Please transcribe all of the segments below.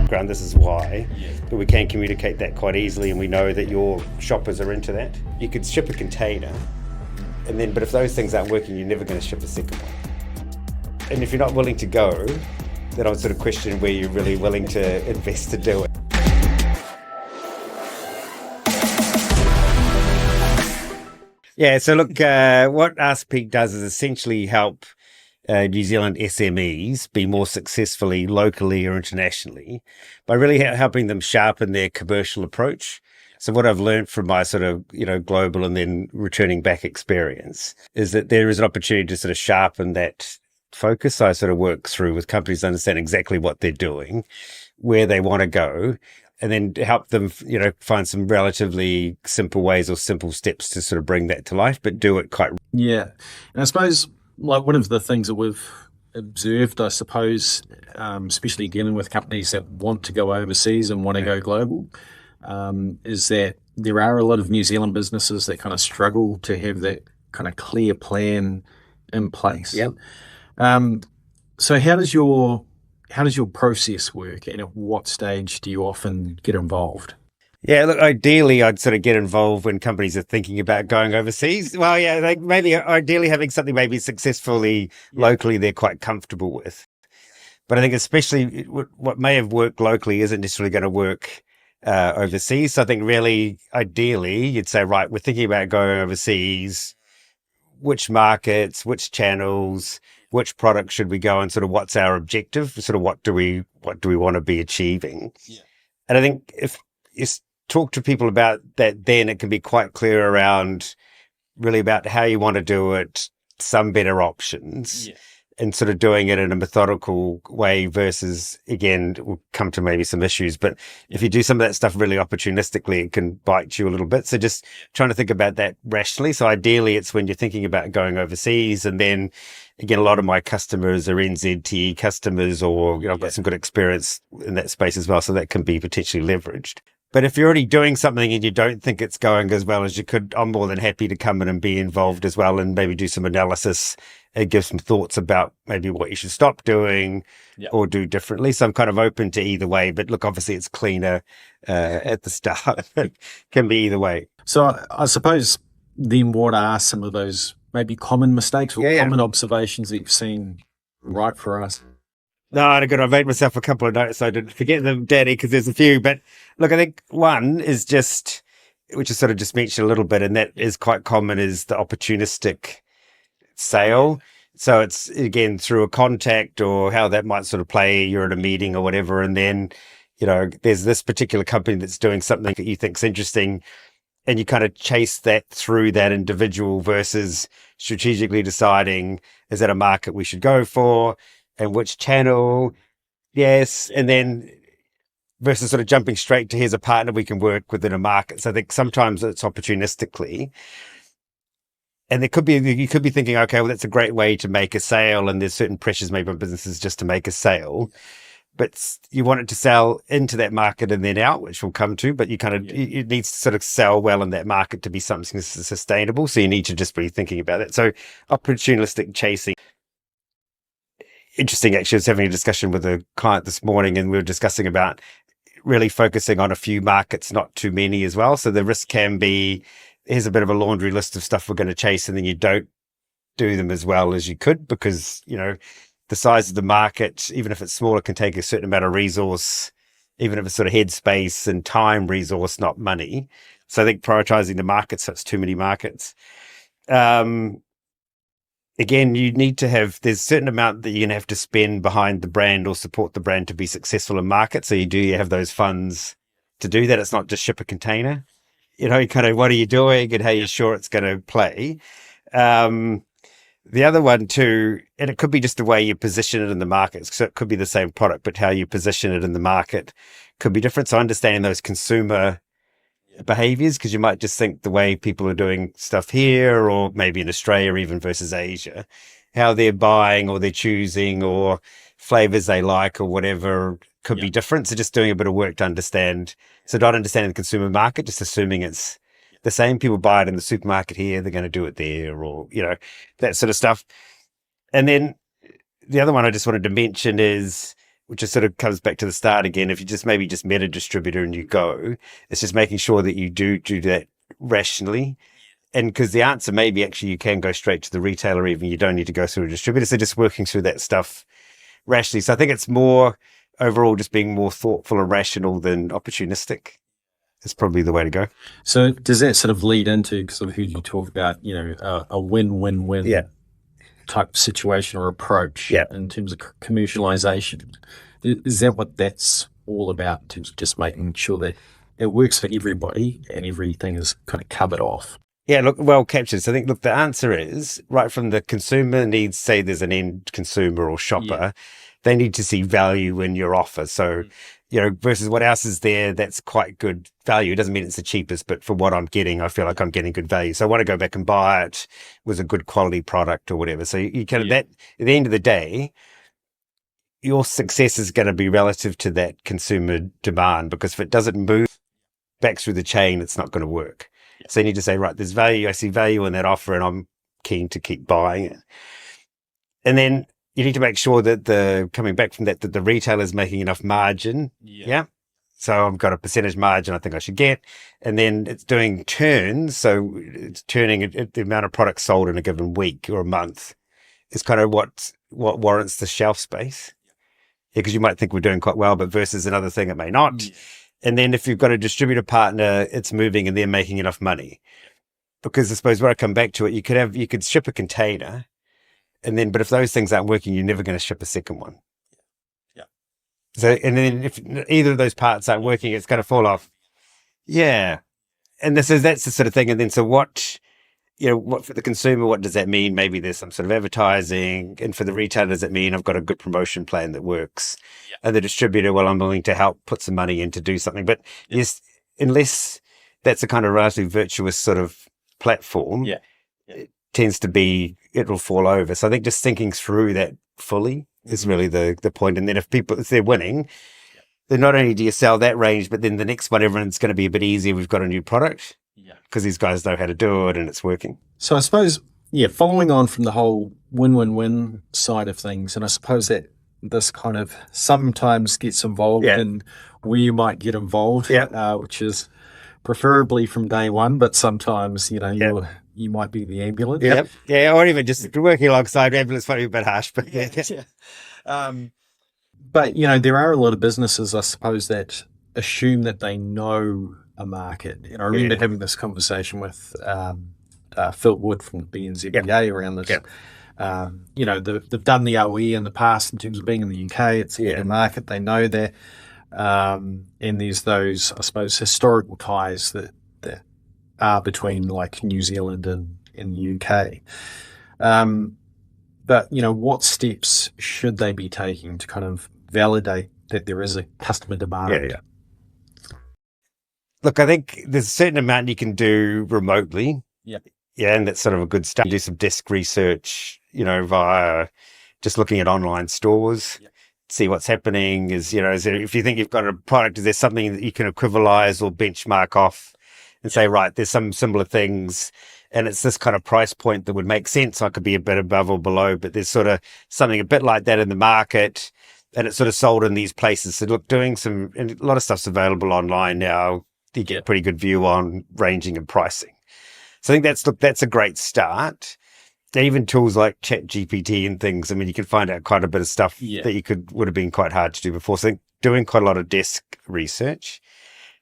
background, this is why, but we can communicate that quite easily, and we know that your shoppers are into that. You could ship a container, and then, but if those things aren't working, you're never going to ship a second one. And if you're not willing to go, then I would sort of question where you're really willing to invest to do it. Yeah, so look, what Ask Peak does is essentially help New Zealand SMEs be more successfully locally or internationally by really helping them sharpen their commercial approach. So what I've learned from my sort of, global and then returning back experience is that there is an opportunity to sort of sharpen that focus. I sort of work through with companies to understand exactly what they're doing, where they want to go, and then help them, find some relatively simple ways or simple steps to sort of bring that to life, but do it quite. Yeah. And I suppose like one of the things that we've observed, I suppose, especially dealing with companies that want to go overseas and want to go global, is that there are a lot of New Zealand businesses that kind of struggle to have that kind of clear plan in place. Yep. So how does your process work, and at what stage do you often get involved? Yeah, look, ideally, I'd sort of get involved when companies are thinking about going overseas. Well, yeah, like maybe ideally having something maybe successfully locally they're quite comfortable with. But I think especially what may have worked locally isn't necessarily going to work overseas. So I think really, ideally, you'd say, right, we're thinking about going overseas. Which markets, which channels, which products should we go, and sort of what's our objective? Sort of what do we want to be achieving? Yeah. And I think if you talk to people about that, then it can be quite clear around really about how you want to do it, some better options, and sort of doing it in a methodical way versus, again, we'll come to maybe some issues, but if you do some of that stuff really opportunistically, it can bite you a little bit. So just trying to think about that rationally. So ideally, it's when you're thinking about going overseas, and then again, a lot of my customers are NZTE customers, or I've got some good experience in that space as well, so that can be potentially leveraged. But if you're already doing something and you don't think it's going as well as you could, I'm more than happy to come in and be involved as well, and maybe do some analysis and give some thoughts about maybe what you should stop doing or do differently. So I'm kind of open to either way. But look, obviously it's cleaner at the start. It can be either way. So I suppose then what are some of those maybe common mistakes or common observations that you've seen right for us? No, good. I made myself a couple of notes so I didn't forget them, Danny, because there's a few. But look, I think one is just, which I sort of just mentioned a little bit, and that is quite common, is the opportunistic sale. So it's, again, through a contact or how that might sort of play, you're at a meeting or whatever, and then, there's this particular company that's doing something that you think's interesting, and you kind of chase that through that individual versus strategically deciding, is that a market we should go for? And which channel, and then versus sort of jumping straight to, here's a partner we can work within a market. So I think sometimes it's opportunistically, and you could be thinking, okay, well, that's a great way to make a sale, and there's certain pressures maybe on businesses just to make a sale, but you want it to sell into that market and then out, which we'll come to, but you kind of, it needs to sort of sell well in that market to be something sustainable. So you need to just be thinking about it. So opportunistic chasing. Interesting, actually, I was having a discussion with a client this morning, and we were discussing about really focusing on a few markets, not too many as well. So the risk can be, here's a bit of a laundry list of stuff we're going to chase, and then you don't do them as well as you could because, the size of the market, even if it's smaller, can take a certain amount of resource, even if it's sort of headspace and time resource, not money. So I think prioritizing the markets, so it's too many markets. Again, you need to have, there's a certain amount that you're going to have to spend behind the brand or support the brand to be successful in market. So you have those funds to do that. It's not just ship a container, kind of what are you doing and how you're sure it's going to play. The other one too, and it could be just the way you position it in the market. So it could be the same product, but how you position it in the market could be different. So understanding those consumer behaviors, because you might just think the way people are doing stuff here, or maybe in Australia even versus Asia, how they're buying or they're choosing or flavors they like or whatever could be different. So just doing a bit of work to understand. So not understanding the consumer market, just assuming it's the same. People buy it in the supermarket here, they're going to do it there, or, that sort of stuff. And then the other one I just wanted to mention is which just sort of comes back to the start again. If you just maybe just met a distributor and you go, it's just making sure that you do that rationally. And because the answer may be actually you can go straight to the retailer, even you don't need to go through a distributor. So just working through that stuff rationally. So I think it's more overall just being more thoughtful and rational than opportunistic. Is probably the way to go. So does that sort of lead into sort of who you talk about, a win-win-win type situation or approach in terms of commercialisation? Is that what that's all about in terms of just making sure that it works for everybody and everything is kind of covered off? Yeah, look, well captured. So I think, look, the answer is right from the consumer needs, say there's an end consumer or shopper, they need to see value in your offer. So, versus what else is there that's quite good value. It doesn't mean it's the cheapest, but for what I'm getting, I feel like I'm getting good value. So I want to go back and buy it with a good quality product or whatever. So you can, that at the end of the day, your success is going to be relative to that consumer demand, because if it doesn't move back through the chain, it's not going to work. So you need to say, right, there's value. I see value in that offer and I'm keen to keep buying it. And then you need to make sure that coming back from that the retailer's making enough margin. Yeah. So I've got a percentage margin I think I should get. And then it's doing turns. So it's turning the amount of products sold in a given week or a month is kind of what warrants the shelf space. Yeah, because you might think we're doing quite well, but versus another thing it may not. Yeah. And then if you've got a distributor partner, it's moving and they're making enough money. Because I suppose when I come back to it, you could ship a container. But if those things aren't working, you're never going to ship a second one. Yeah. So, and then if either of those parts aren't working, it's going to fall off. Yeah. And that's the sort of thing. And then, so what for the consumer, what does that mean? Maybe there's some sort of advertising. And for the retailer, does it mean I've got a good promotion plan that works? Yeah. And the distributor, well, I'm willing to help put some money in to do something. But yes, unless that's a kind of relatively virtuous sort of platform, it tends to be, it'll fall over. So I think just thinking through that fully is really the point. And then if they're winning, then not only do you sell that range, but then the next one, everyone's going to be a bit easier. We've got a new product because these guys know how to do it and it's working. So I suppose, following on from the whole win-win-win side of things, and I suppose that this kind of sometimes gets involved in where you might get involved, which is preferably from day one, but sometimes, you might be the ambulance. Yep. Yeah, or even just working alongside ambulance might be a bit harsh, but but, there are a lot of businesses, I suppose, that assume that they know a market. And I remember having this conversation with Phil Wood from the BNZBA around this. They've done the OE in the past in terms of being in the UK. It's a market. They know that. And there's those, I suppose, historical ties that are between like New Zealand and the UK. But, what steps should they be taking to kind of validate that there is a customer demand? Look, I think there's a certain amount you can do remotely. Yeah, and that's sort of a good start. Do some desk research, via just looking at online stores, see what's happening. Is there, if you think you've got a product, is there something that you can equivalize or benchmark off and say, right, there's some similar things and it's this kind of price point that would make sense. I could be a bit above or below, but there's sort of something a bit like that in the market and it's sort of sold in these places. So look, and a lot of stuff's available online now. You get a pretty good view on ranging and pricing. So I think that's a great start. Even tools like ChatGPT and things, I mean, you can find out quite a bit of stuff that would have been quite hard to do before. So I think doing quite a lot of desk research.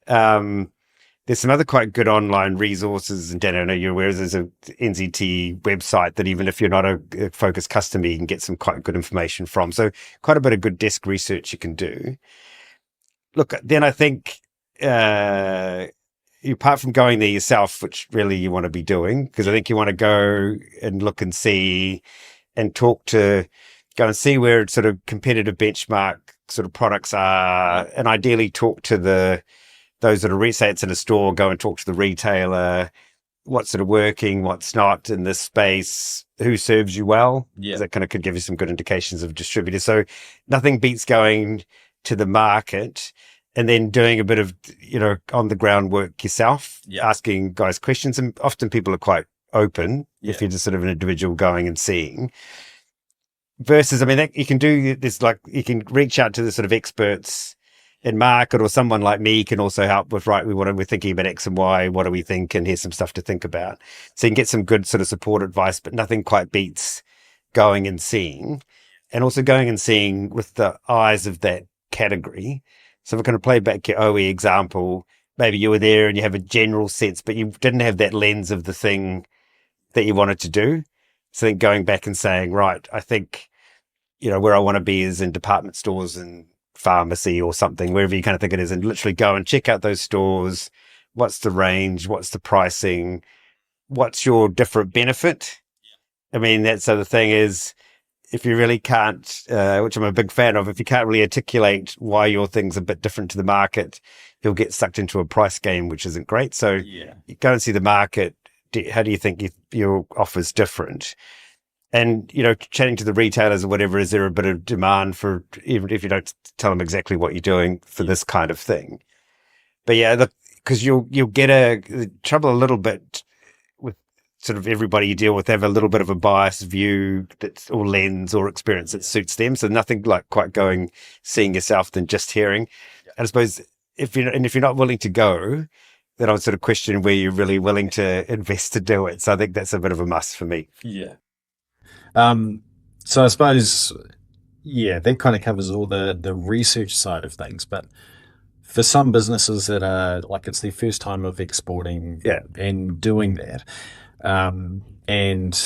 There's some other quite good online resources, and Dan, I know you're aware there's a NZT website that even if you're not a focused customer, you can get some quite good information from. So quite a bit of good desk research you can do. Look, then I think apart from going there yourself, which really you want to be doing, because I think you want to go and look and see and go and see where sort of competitive benchmark sort of products are, and ideally talk to those that are, say it's in a store, go and talk to the retailer, what's sort of working, what's not in this space, who serves you well. That kind of could give you some good indications of distributors. So nothing beats going to the market and then doing a bit of, on the ground work yourself, asking guys questions. And often people are quite open if you're just sort of an individual going and seeing. versus, I mean, that, you can do this, like you can reach out to the sort of experts in market, or someone like me can also help with, right, we're thinking about X and Y, what do we think? And here's some stuff to think about. So you can get some good sort of support advice, but nothing quite beats going and seeing, and also going and seeing with the eyes of that category. So we're going to play back your OE example. Maybe you were there and you have a general sense, but you didn't have that lens of the thing that you wanted to do. So then going back and saying, right, I think, where I want to be is in department stores and pharmacy or something, wherever you kind of think it is, and literally go and check out those stores. What's the range? What's the pricing? What's your different benefit? I mean, that's the other thing is, if you really can't, which I'm a big fan of, if you can't really articulate why your thing's a bit different to the market, you'll get sucked into a price game, which isn't great. So you go and see the market. How do you think your offer's different? And, chatting to the retailers or whatever, is there a bit of demand for, even if you don't tell them exactly what you're doing, for this kind of thing? But yeah, look, because you'll get the trouble a little bit with sort of everybody you deal with, have a little bit of a biased view or lens or experience that suits them. So nothing like quite seeing yourself than just hearing. And I suppose if you're not willing to go, then I would sort of question where you're really willing to invest to do it. So I think that's a bit of a must for me. Yeah. So I suppose, that kind of covers all the research side of things. But for some businesses that are like, it's their first time of exporting and doing that, and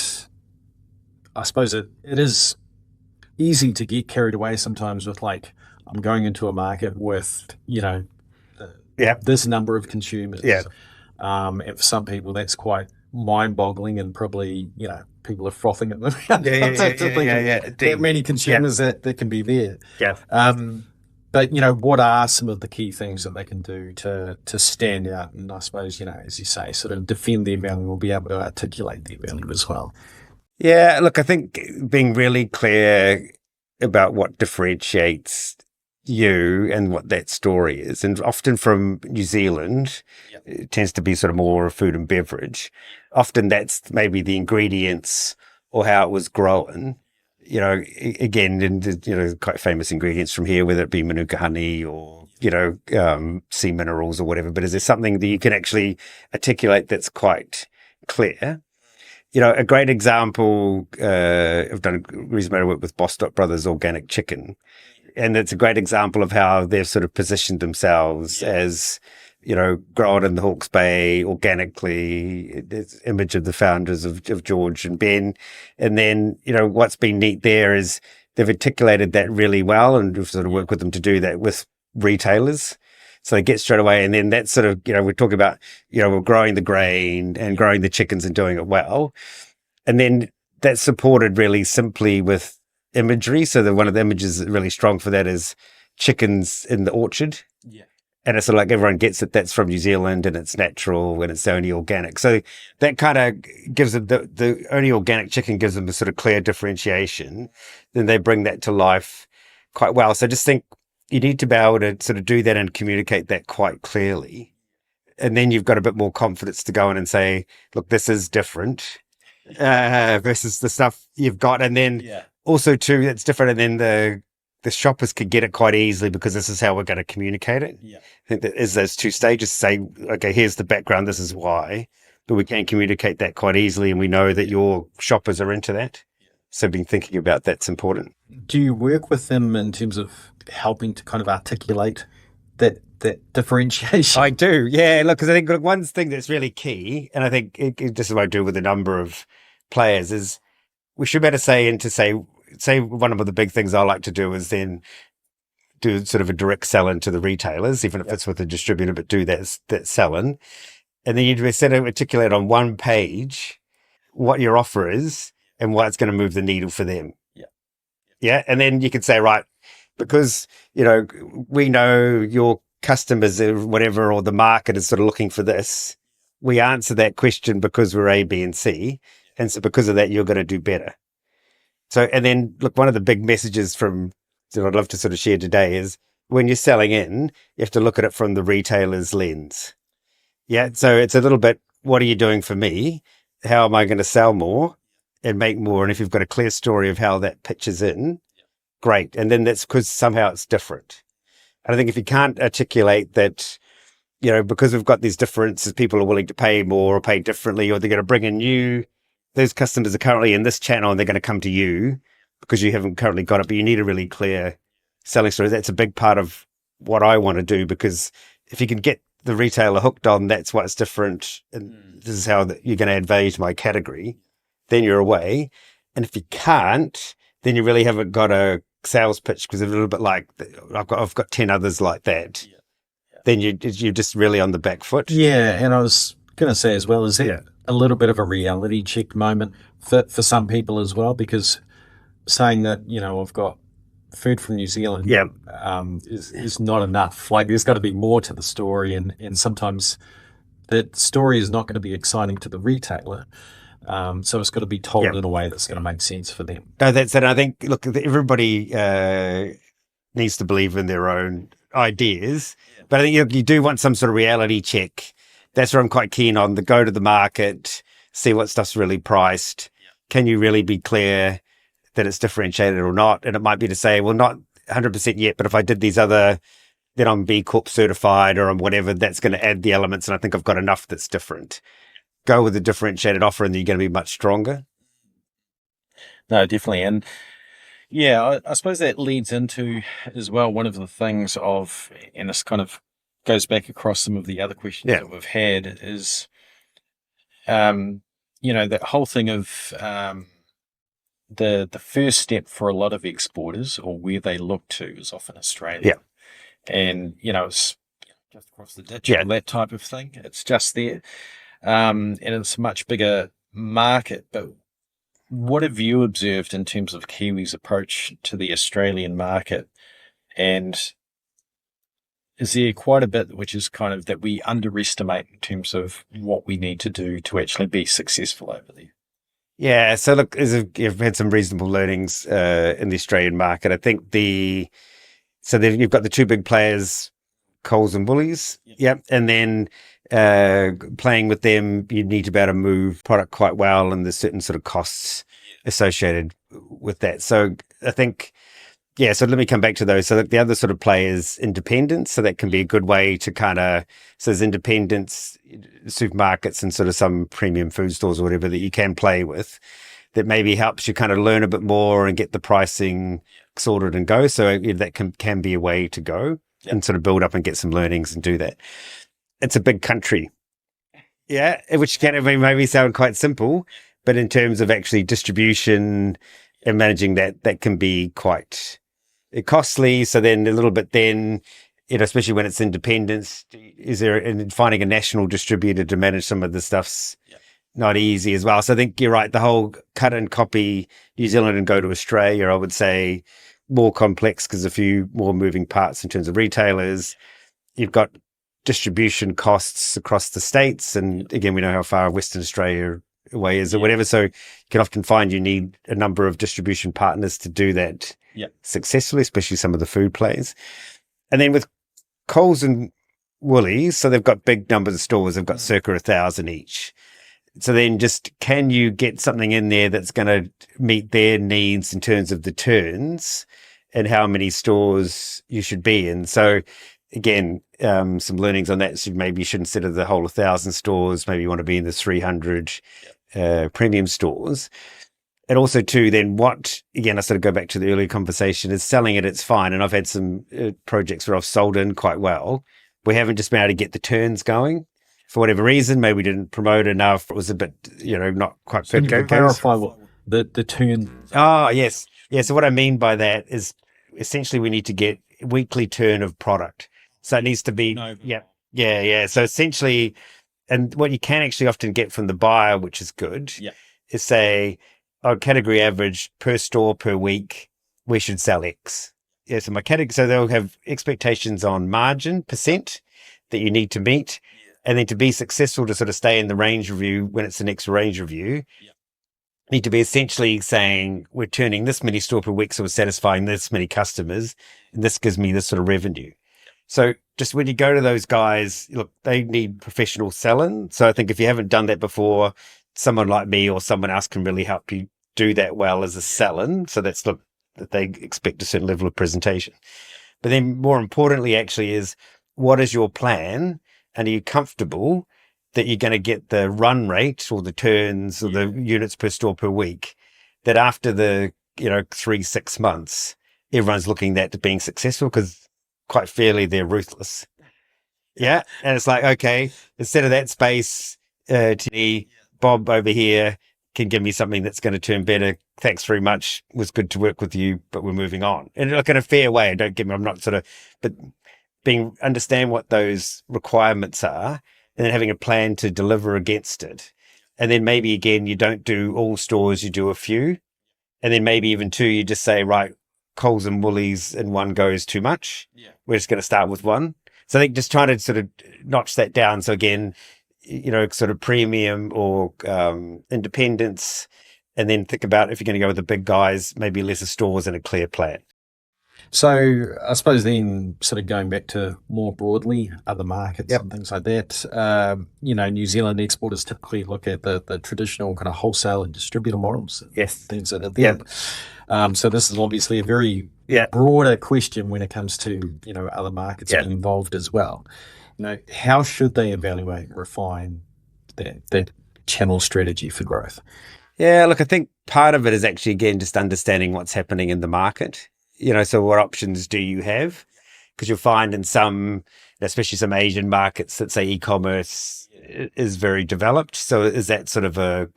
I suppose it is easy to get carried away sometimes with, like, I'm going into a market with, this number of consumers. Yeah. And for some people, that's quite mind-boggling, and probably, people are frothing at them. That many consumers that can be there. Yeah. But, what are some of the key things that they can do to stand out? And I suppose, as you say, sort of defend their value, or be able to articulate their value as well. Yeah, look, I think being really clear about what differentiates you and what that story is, and often from New Zealand, it tends to be sort of more food and beverage. Often that's maybe the ingredients or how it was grown. Again, and quite famous ingredients from here, whether it be Manuka honey or sea minerals or whatever. But is there something that you can actually articulate that's quite clear? A great example. I've done a reasonable amount of work with Bostock Brothers Organic Chicken. And it's a great example of how they've sort of positioned themselves as, grown in the Hawke's Bay organically. There's image of the founders of George and Ben. And then, what's been neat there is they've articulated that really well, and we've sort of worked with them to do that with retailers. So they get straight away. And then that's sort of, we're talking about, we're growing the grain and growing the chickens and doing it well. And then that's supported really simply with imagery. So one of the images that's really strong for that is chickens in the orchard. Yeah. And it's sort of like everyone gets it. That's from New Zealand, and it's natural, and it's only organic. So that kind of gives them the only organic chicken gives them a sort of clear differentiation. Then they bring that to life quite well. So I just think you need to be able to sort of do that and communicate that quite clearly. And then you've got a bit more confidence to go in and say, look, this is different versus the stuff you've got. And then also too, it's different. And then the shoppers could get it quite easily, because this is how we're going to communicate it. Yeah. I think that is those two stages. Say, okay, here's the background. This is why, but we can communicate that quite easily. And we know that your shoppers are into that. So being thinking about that's important. Do you work with them in terms of helping to kind of articulate that differentiation? I do. Yeah. Look, because I think one thing that's really key, and I think this is what I do with a number of players, is we should better say one of the big things I like to do is then do sort of a direct sell into the retailers, even if it's with a distributor, but do that sell-in. And then you sort of articulate on one page what your offer is and why it's going to move the needle for them. Yeah. Yeah. And then you can say, right, because, we know your customers or whatever, or the market is sort of looking for this. We answer that question because we're A, B, and C. And so because of that, you're going to do better. So, and then look, one of the big messages that I'd love to sort of share today is when you're selling in, you have to look at it from the retailer's lens. Yeah. So it's a little bit, what are you doing for me? How am I going to sell more? and make more. And if you've got a clear story of how that pitches in, great. And then that's because somehow it's different. And I think if you can't articulate that, because we've got these differences, people are willing to pay more or pay differently, or they're going to bring in those customers are currently in this channel and they're going to come to you because you haven't currently got it, but you need a really clear selling story. That's a big part of what I want to do, because if you can get the retailer hooked on that's what's different and this is how you're going to add value to my category, then you're away. And if you can't, then you really haven't got a sales pitch, because it's a little bit like I've got 10 others like that. Yeah. Then you're just really on the back foot. Yeah, and I was going to say as well, is it a little bit of a reality check moment for some people as well, because saying that, I've got food from New Zealand is not enough. Like, there's got to be more to the story, and sometimes that story is not going to be exciting to the retailer. So it's got to be told in a way that's going to make sense for them. No, that's it. I think, look, everybody needs to believe in their own ideas, but I think you do want some sort of reality check. That's where I'm quite keen on the go to the market, see what stuff's really priced. Can you really be clear that it's differentiated or not? And it might be to say, well, not 100% yet, but if I did these other, then I'm B Corp certified or I'm whatever, that's going to add the elements. And I think I've got enough that's different. Go with a differentiated offer and you're going to be much stronger. No, definitely. And yeah, I suppose that leads into as well, one of the things and this kind of goes back across some of the other questions that we've had is, that whole thing of the first step for a lot of exporters, or where they look to, is often Australia. Yeah. And, it's just across the ditch, or that type of thing. It's just there. And it's a much bigger market. But what have you observed in terms of Kiwi's approach to the Australian market? And is there quite a bit which is kind of that we underestimate in terms of what we need to do to actually be successful over there? Yeah, so look, you've had some reasonable learnings in the Australian market. I think you've got the two big players, Coles and Woolies. Yep. And then playing with them, you need to be able to move product quite well, and there's certain sort of costs associated with that. So I think, so let me come back to those. So the other sort of play is independence. So that can be a good way to so there's independents, supermarkets, and sort of some premium food stores or whatever that you can play with, that maybe helps you kind of learn a bit more and get the pricing sorted and go. So that can be a way to go and sort of build up and get some learnings and do that. It's a big country. Yeah, which can maybe sound quite simple, but in terms of actually distribution and managing that can be quite costly. So then a little bit especially when it's independence, finding a national distributor to manage some of the stuff's not easy as well. So I think you're right. The whole cut and copy New Zealand and go to Australia, I would say, more complex because a few more moving parts in terms of retailers. You've got distribution costs across the states. And again, we know how far Western Australia away is or whatever. So you can often find you need a number of distribution partners to do that successfully, especially some of the food plays. And then with Coles and Woolies, so they've got big numbers of stores. They've got circa 1,000 each. So then just, can you get something in there that's going to meet their needs in terms of the turns and how many stores you should be in? So again, some learnings on that. So maybe you shouldn't sit at the whole 1,000 stores. Maybe you want to be in the 300 premium stores. And also too, then again, I sort of go back to the earlier conversation, is selling it's fine. And I've had some projects where I've sold in quite well. We haven't just been able to get the turns going for whatever reason. Maybe we didn't promote enough. It was a bit, not quite fit. Can you clarify what the turn? Oh, yes. Yeah. So what I mean by that is essentially we need to get weekly turn of product. So it needs to be, yeah. So essentially, and what you can actually often get from the buyer, which is good, is say, category average per store per week, we should sell X. Yeah, so my category, so they'll have expectations on margin percent that you need to meet. And then to be successful, to sort of stay in the range review when it's the next range review, need to be essentially saying, we're turning this many store per week, so we're satisfying this many customers, and this gives me this sort of revenue. So just when you go to those guys, look, they need professional selling. So I think if you haven't done that before, someone like me or someone else can really help you do that well as a sell-in. So that's that they expect a certain level of presentation. But then more importantly, actually, is what is your plan? And are you comfortable that you're going to get the run rate or the turns or the units per store per week, that after the, 3-6 months, everyone's looking at being successful? Because quite fairly, they're ruthless. Yeah. And it's like, okay, instead of that space, Bob over here can give me something that's going to turn better. Thanks very much. It was good to work with you, but we're moving on. And look, in a fair way, don't get me, I'm not but understand what those requirements are, and then having a plan to deliver against it. And then maybe again, you don't do all stores, you do a few. And then maybe even two, you just say, right, Coles and Woolies in one go is too much. Yeah. We're just going to start with one. So I think just trying to sort of notch that down. So again, sort of premium or independence, and then think about if you're going to go with the big guys, maybe lesser stores and a clear plan. So I suppose then sort of going back to more broadly other markets and things like that, New Zealand exporters typically look at the traditional kind of wholesale and distributor models. Yes. Things that are there. So this is obviously a very broader question when it comes to, other markets being involved as well. How should they evaluate and refine that channel strategy for growth? Yeah, look, I think part of it is actually, again, just understanding what's happening in the market. So what options do you have? Because you'll find in some, especially some Asian markets, that say e-commerce is very developed. So is that sort of a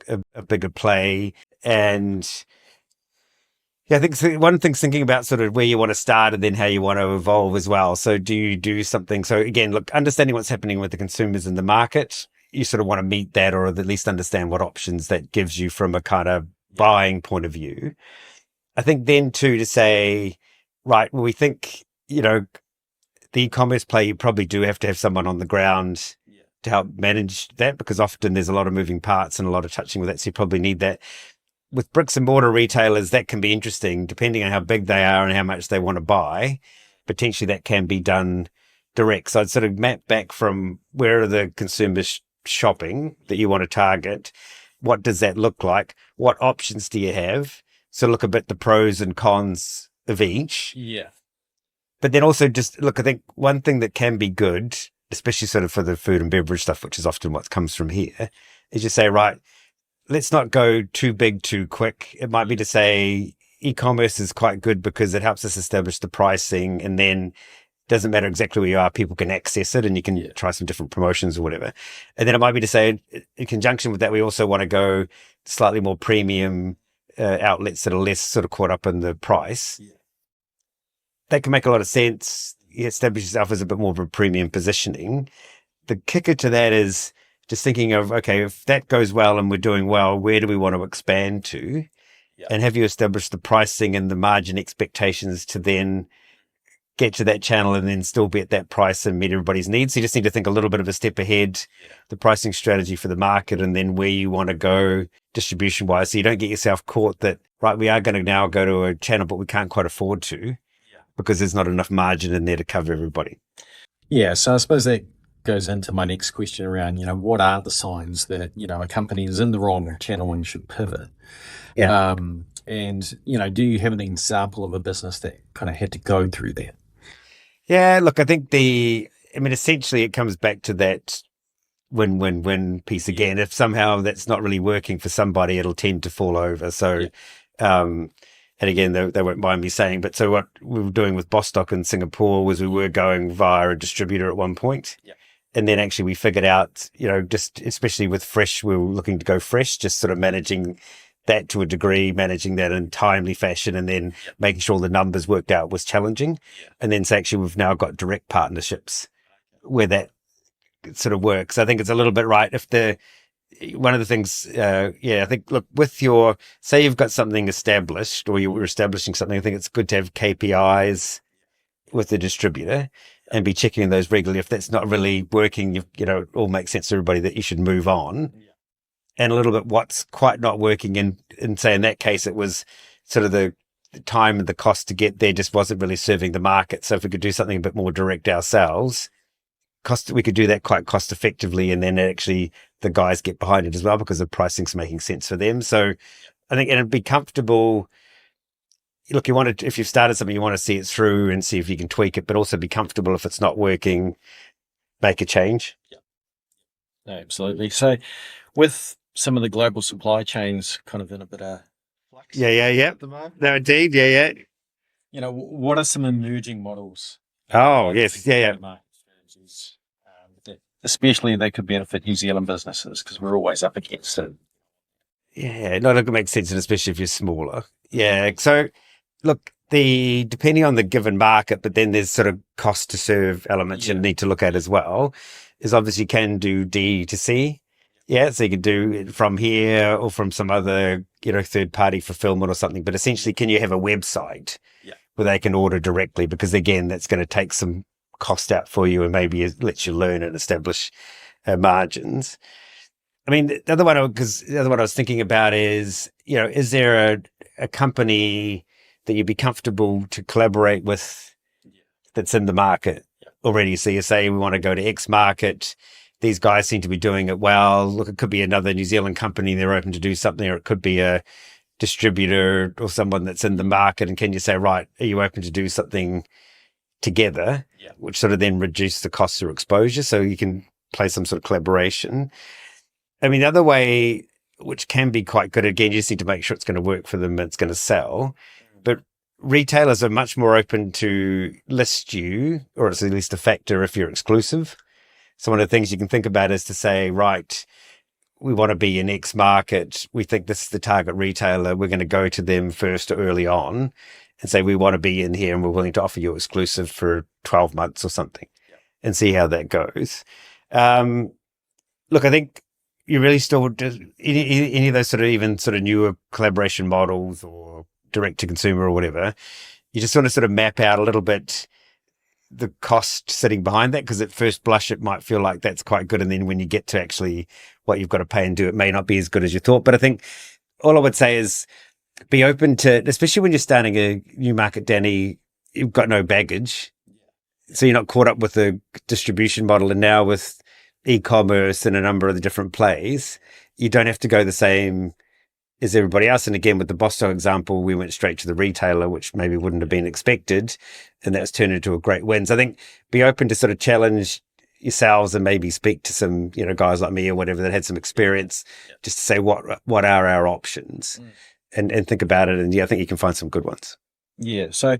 bigger play? And I think one thing's thinking about sort of where you want to start and then how you want to evolve as well. So do you do something? So again, look, understanding what's happening with the consumers in the market, you sort of want to meet that, or at least understand what options that gives you from a kind of buying point of view. I think then too, to say, right, well, we think, the e-commerce play, you probably do have to have someone on the ground to help manage that, because often there's a lot of moving parts and a lot of touching with that. So you probably need that. With bricks and mortar retailers, that can be interesting depending on how big they are and how much they want to buy. Potentially that can be done direct. So I'd sort of map back from where are the consumers shopping that you want to target. What does that look like? What options do you have? So look a bit the pros and cons of each. Yeah. But then also just look, I think one thing that can be good, especially sort of for the food and beverage stuff, which is often what comes from here, is you say, right, let's not go too big too quick. It might be to say e-commerce is quite good because it helps us establish the pricing, and then doesn't matter exactly where you are, people can access it and you can try some different promotions or whatever. And then it might be to say, in conjunction with that, we also want to go slightly more premium outlets that are less sort of caught up in the price. Yeah. That can make a lot of sense. You establish yourself as a bit more of a premium positioning. The kicker to that is just thinking of, okay, if that goes well and we're doing well, where do we want to expand to? Yeah. And have you established the pricing and the margin expectations to then get to that channel and then still be at that price and meet everybody's needs? So you just need to think a little bit of a step ahead, the pricing strategy for the market, and then where you want to go distribution wise. So you don't get yourself caught that, right, we are going to now go to a channel, but we can't quite afford to because there's not enough margin in there to cover everybody. Yeah. So I suppose that goes into my next question around, what are the signs that, a company is in the wrong channel and should pivot? Yeah. And, do you have an example of a business that kind of had to go through that? Yeah, look, I think essentially it comes back to that win-win-win piece again. If somehow that's not really working for somebody, it'll tend to fall over. So, and again, they won't mind me saying, but so what we were doing with Bostock in Singapore was we were going via a distributor at one point. Yeah. And then actually we figured out, just especially with fresh, we were looking to go fresh, just sort of managing that to a degree, managing that in timely fashion, and then making sure the numbers worked out was challenging. Yeah. And then so actually we've now got direct partnerships where that sort of works. I think it's a little bit right. One of the things, I think, look, say you've got something established or you were establishing something, I think it's good to have KPIs with the distributor and be checking those regularly. If that's not really working, it all makes sense to everybody that you should move on. Yeah. And a little bit what's quite not working, and say in that case, it was sort of the time and the cost to get there just wasn't really serving the market. So if we could do something a bit more direct ourselves, we could do that quite cost effectively. And then actually the guys get behind it as well because the pricing's making sense for them. So I think it'd be comfortable. Look, if you've started something, you want to see it through and see if you can tweak it, but also be comfortable if it's not working, make a change. Yeah. No, absolutely. So with some of the global supply chains kind of in a bit of flux. Yeah. At the moment. No, indeed. Yeah. What are some emerging models? Oh, yes. Yeah. Market strategies, that especially they could benefit New Zealand businesses because we're always up against it. Yeah. No, it makes sense, and especially if you're smaller. Yeah. So look, depending on the given market, but then there's sort of cost to serve elements you need to look at as well, is obviously you can do D2C. Yeah. So you can do it from here or from some other, third party fulfillment or something. But essentially, can you have a website where they can order directly? Because again, that's going to take some cost out for you and maybe it lets you learn and establish margins. I mean, the other one I was thinking about is, is there a company that you'd be comfortable to collaborate with that's in the market already? So you say, we want to go to X market. These guys seem to be doing it well. Look, it could be another New Zealand company. They're open to do something, or it could be a distributor or someone that's in the market. And can you say, right, are you open to do something together, which sort of then reduce the costs or exposure so you can play some sort of collaboration? I mean, the other way, which can be quite good, again, you just need to make sure it's going to work for them and it's going to sell. But retailers are much more open to list you, or it's at least a factor if you're exclusive. So one of the things you can think about is to say, right, we want to be in X market. We think this is the target retailer. We're going to go to them first or early on and say, we want to be in here and we're willing to offer you exclusive for 12 months or something and see how that goes. Look, I think you really still do any of those even newer collaboration models or direct to consumer or whatever. You just want to sort of map out a little bit the cost sitting behind that, because at first blush it might feel like that's quite good, and then when you get to actually what you've got to pay and do, it may not be as good as you thought. But I think all I would say is be open to, especially when you're starting a new market, Danny, you've got no baggage, so you're not caught up with the distribution model. And now with e-commerce and a number of the different plays, you don't have to go the same as everybody else. And again, with the Bostock example, we went straight to the retailer, which maybe wouldn't have been expected, and that's turned into a great win. So I think be open to sort of challenge yourselves and maybe speak to some, guys like me or whatever that had some experience, just to say what are our options, and think about it. And I think you can find some good ones. Yeah. So,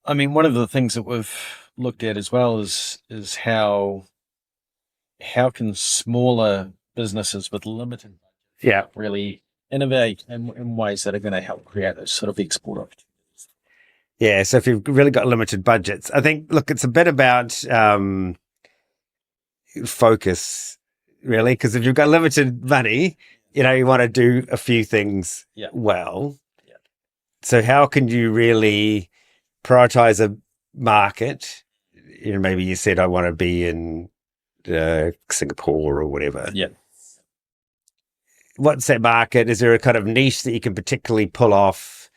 I mean, one of the things that we've looked at as well is how can smaller businesses with limited budget really innovate in ways that are going to help create those sort of export opportunities. Yeah, so if you've really got limited budgets, I think, look, it's a bit about focus, really, because if you've got limited money, you want to do a few things well. Yeah. So how can you really prioritize a market? Maybe you said, I want to be in Singapore or whatever. Yeah. What's that market? Is there a kind of niche that you can particularly pull off?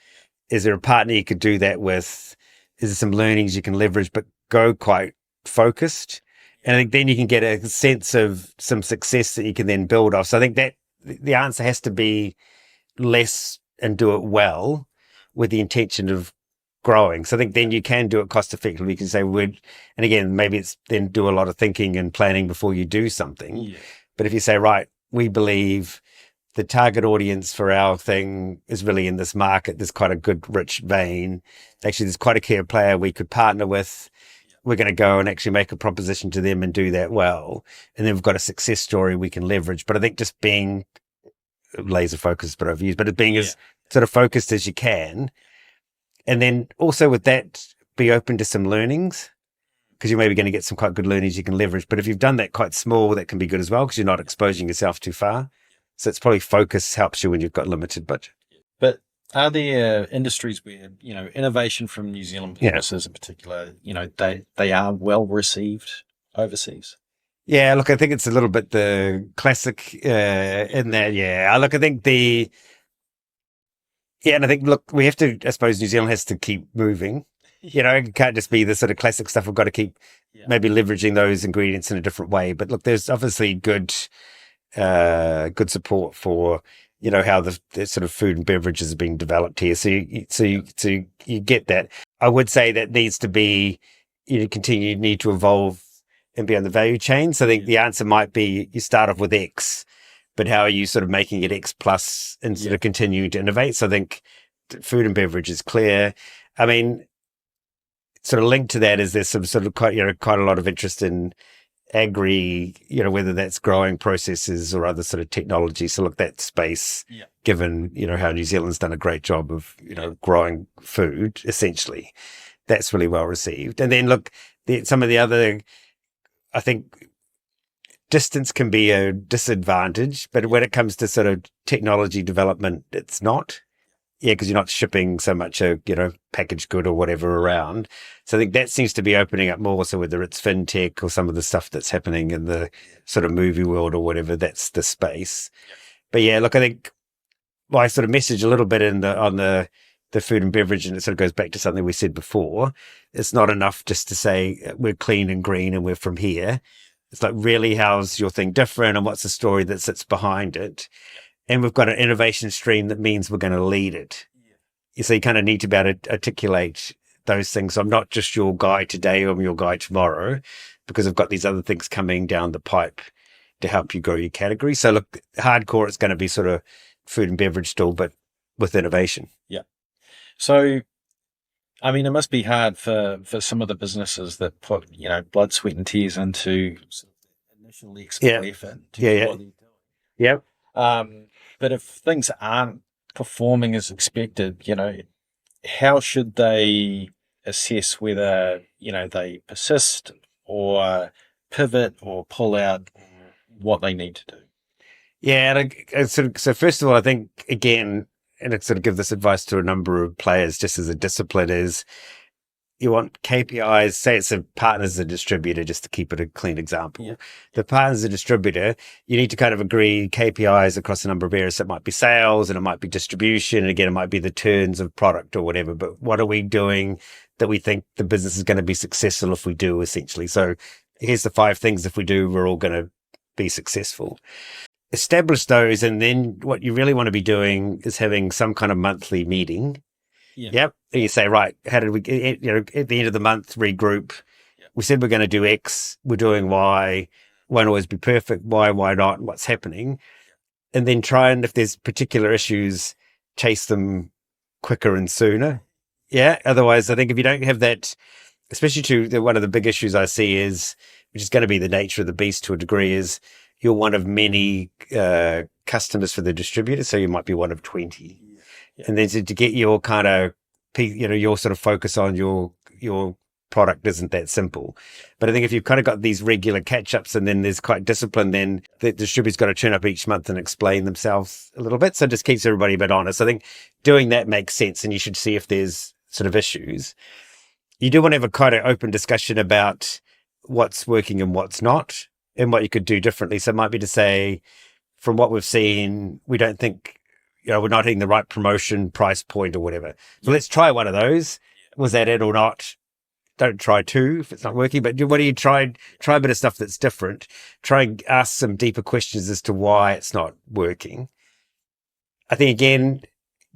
Is there a partner you could do that with? Is there some learnings you can leverage, but go quite focused? And I think then you can get a sense of some success that you can then build off. So I think that the answer has to be less and do it well with the intention of growing. So I think then you can do it cost effectively. You can say, and again, maybe it's then do a lot of thinking and planning before you do something. Yeah. But if you say, right, we believe the target audience for our thing is really in this market, there's quite a good rich vein. Actually, there's quite a key player we could partner with. We're going to go and actually make a proposition to them and do that well. And then we've got a success story we can leverage. But I think just being laser focused, but I've used, but being as sort of focused as you can. And then also with that, be open to some learnings, because you're maybe going to get some quite good learnings you can leverage. But if you've done that quite small, that can be good as well, because you're not exposing yourself too far. So it's probably focus helps you when you've got limited budget. But are there industries where, innovation from New Zealand businesses in particular, they are well received overseas? Yeah, look, I think it's a little bit the classic in that. Yeah, look, I think and I think, look, we have to, I suppose New Zealand has to keep moving. It can't just be the sort of classic stuff. We've got to keep maybe leveraging those ingredients in a different way. But look, there's obviously good good support for, how the sort of food and beverages are being developed here. So you get that. I would say that needs to be, need to evolve and be on the value chain. So I think the answer might be you start off with X, but how are you sort of making it X plus and sort of continuing to innovate? So I think food and beverage is clear. I mean, sort of linked to that is there's some sort of quite a lot of interest in agri, whether that's growing processes or other sort of technology. So look, that space, given, how New Zealand's done a great job of, growing food, essentially, that's really well received. And then look, some of the other, I think distance can be a disadvantage, but when it comes to sort of technology development, it's not. Yeah, because you're not shipping so much a, packaged good or whatever around. So I think that seems to be opening up more. So whether it's fintech or some of the stuff that's happening in the sort of movie world or whatever, that's the space. But yeah, look, I think I sort of message a little bit on the food and beverage, and it sort of goes back to something we said before. It's not enough just to say we're clean and green and we're from here. It's like, really, how's your thing different and what's the story that sits behind it? And we've got an innovation stream that means we're going to lead it. So you kind of need to be able to articulate those things. So I'm not just your guy today, I'm your guy tomorrow, because I've got these other things coming down the pipe to help you grow your category. So look, hardcore, it's going to be sort of food and beverage still, but with innovation. Yeah. So, I mean, it must be hard for some of the businesses that put, blood, sweat and tears into sort of initial effort to do what they're doing. Yep. But if things aren't performing as expected, how should they assess whether, they persist or pivot or pull out what they need to do? Yeah. So first of all, I think, again, and it sort of gives this advice to a number of players just as a discipline, is you want KPIs, say it's a partner as a distributor, just to keep it a clean example. Yeah. The partner as a distributor, you need to kind of agree KPIs across a number of areas. So it might be sales and it might be distribution. And again, it might be the turns of product or whatever. But what are we doing that we think the business is going to be successful if we do, essentially? So here's the 5 things if we do, we're all going to be successful. Establish those. And then what you really want to be doing is having some kind of monthly meeting. Yeah. Yep. And you say, right, how did we, at the end of the month, regroup. Yep. We said we're going to do X, we're doing Y, won't always be perfect, why not, what's happening. Yep. And then try and, if there's particular issues, chase them quicker and sooner. Yeah. Otherwise, I think if you don't have that, especially one of the big issues I see is, which is going to be the nature of the beast to a degree, is you're one of many customers for the distributor. So you might be one of 20. And then to get your kind of, your sort of focus on your product isn't that simple. But I think if you've kind of got these regular catch-ups and then there's quite discipline, then the distributor's got to turn up each month and explain themselves a little bit. So it just keeps everybody a bit honest. I think doing that makes sense, and you should see if there's sort of issues. You do want to have a kind of open discussion about what's working and what's not and what you could do differently. So it might be to say, from what we've seen, we don't think, we're not hitting the right promotion price point or whatever. So let's try one of those. Was that it or not? Don't try 2 if it's not working. But what do you try a bit of stuff that's different. Try and ask some deeper questions as to why it's not working. I think, again,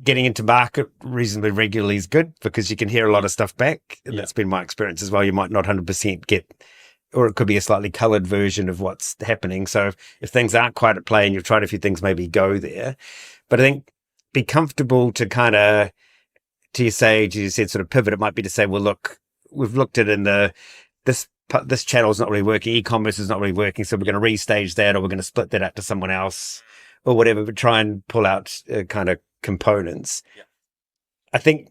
getting into market reasonably regularly is good because you can hear a lot of stuff back. And that's been my experience as well. You might not 100% get, or it could be a slightly coloured version of what's happening. So if things aren't quite at play and you've tried a few things, maybe go there. But I think be comfortable to kind of, you said sort of pivot. It might be to say, well, look, we've looked at this channel is not really working. E-commerce is not really working. So we're going to restage that, or we're going to split that out to someone else or whatever, but try and pull out kind of components. Yeah. I think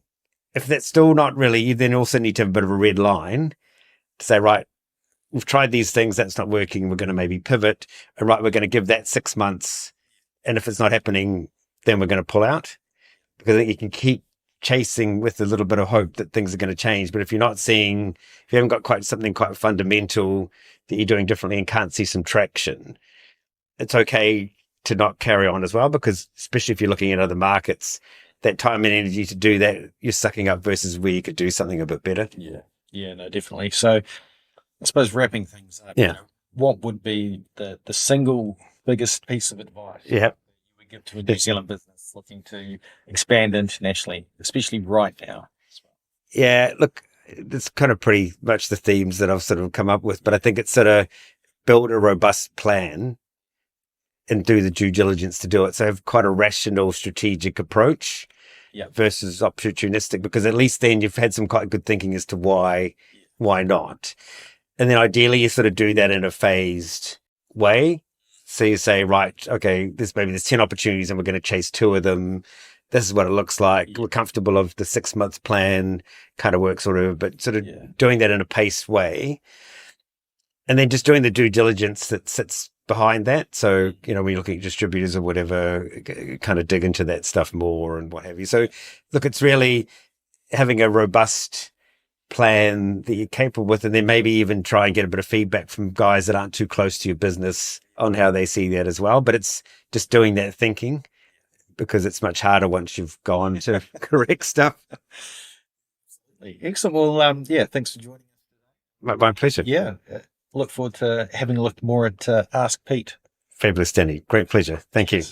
if that's still not really, you then also need to have a bit of a red line to say, right, we've tried these things. That's not working. We're going to maybe pivot. And right, we're going to give that 6 months. And if it's not happening, then we're going to pull out, because I think you can keep chasing with a little bit of hope that things are going to change. But if you're not seeing, if you haven't got something quite fundamental that you're doing differently and can't see some traction, it's okay to not carry on as well, because especially if you're looking at other markets, that time and energy to do that, you're sucking up versus where you could do something a bit better. Yeah, no, definitely. So I suppose wrapping things up, what would be the single biggest piece of advice Yeah. you would give to a New Zealand business looking to expand internationally, especially right now? Yeah, look, it's kind of pretty much the themes that I've sort of come up with, but I think it's sort of build a robust plan and do the due diligence to do it. So have quite a rational, strategic approach versus opportunistic, because at least then you've had some quite good thinking as to why not. And then ideally you sort of do that in a phased way. So you say, right, okay, there's 10 opportunities and we're going to chase 2 of them. This is what it looks like. We're comfortable of the 6-month plan kind of works or whatever, but sort of doing that in a paced way. And then just doing the due diligence that sits behind that. So, when you're looking at distributors or whatever, kind of dig into that stuff more and what have you. So look, it's really having a robust plan that you're capable with, and then maybe even try and get a bit of feedback from guys that aren't too close to your business on how they see that as well. But it's just doing that thinking, because it's much harder once you've gone to correct stuff. Excellent. Well, thanks for joining us. My pleasure. Yeah. Look forward to having a look more at Ask Pete. Fabulous, Danny. Great pleasure. Thank you.